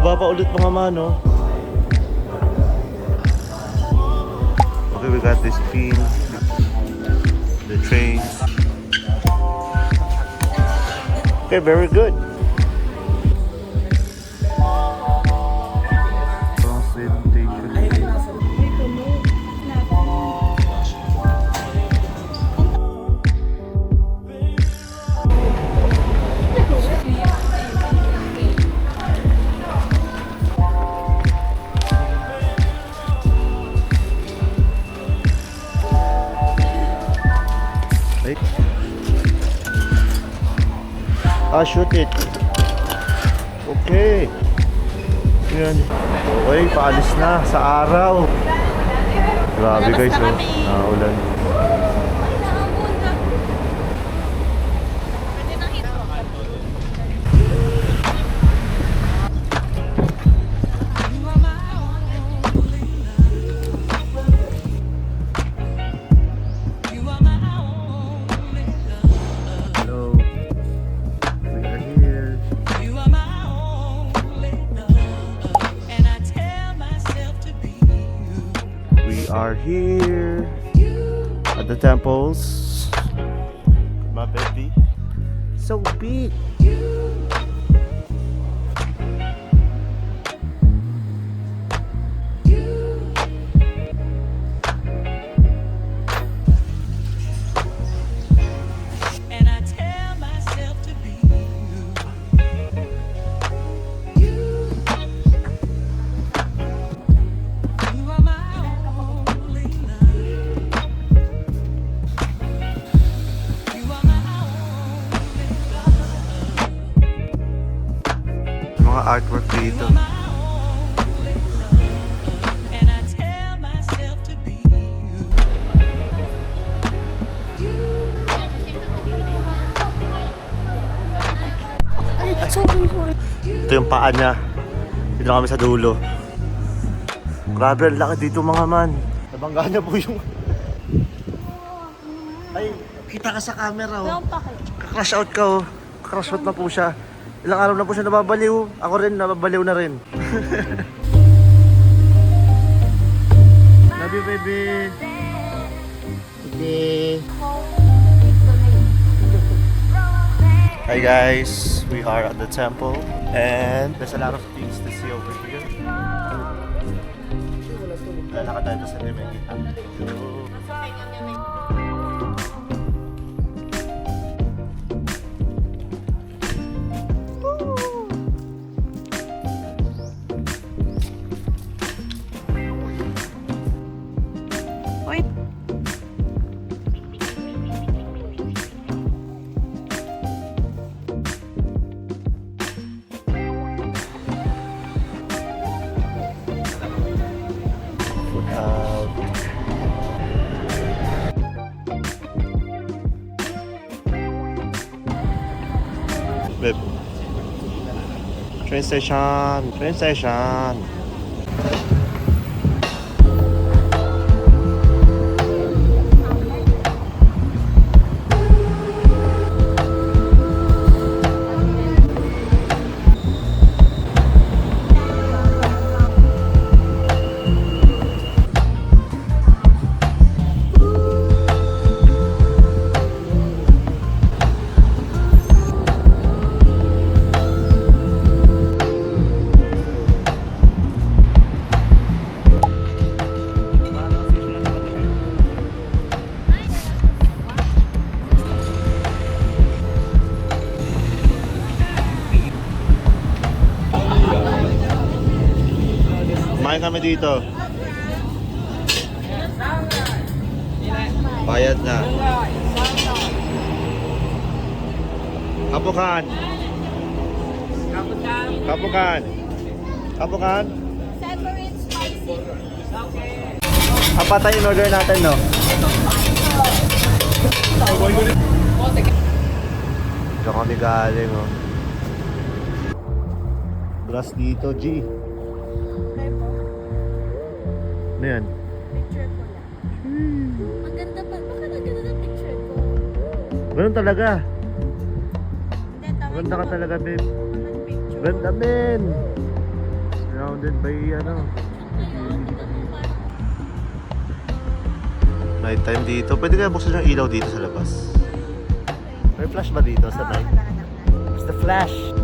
Baba pa ulit mga mano. Okay, we got this pin. The trains. Okay, very good. Shoot it. Okay. Yan. Okay, paalis na sa araw. Grabe guys, oh. Naulan. Are here at the temples. My baby, so big. Artwork dito. Ito yung paa niya. Dito na kami sa dulo. Grabe, ang laki dito mga man. Nabangga niya po yung... Ay, kita ka sa camera oh. Crash out ka oh. Crash out na po siya. Ilang araw na po siya nababaliw. Ako rin, nababaliw na rin. Love you, baby. Okay. Hi guys, we are at the temple and there's a lot of things to see over here. Lalakad tayo sa Nemegita. Babe. Train station, train station. Kumain kami dito. Bayad na. Kapukan. Kapukan. Kapukan. Separate spicy. Apa tayo in order natin, no? Diyan kami galing, oh. Grass dito, G. Ano yan? Picture ko lang. Maganda pa. Baka naganda na picture ko. Ganun talaga. Hindi, tama. Ganda ka talaga, babe. Picture. Ganda, men. surrounded by ano. Ayun, tignan mo parang Night time dito. Pwede kaya buksan yung ilaw dito sa labas? May flash ba dito sa night? It's the flash.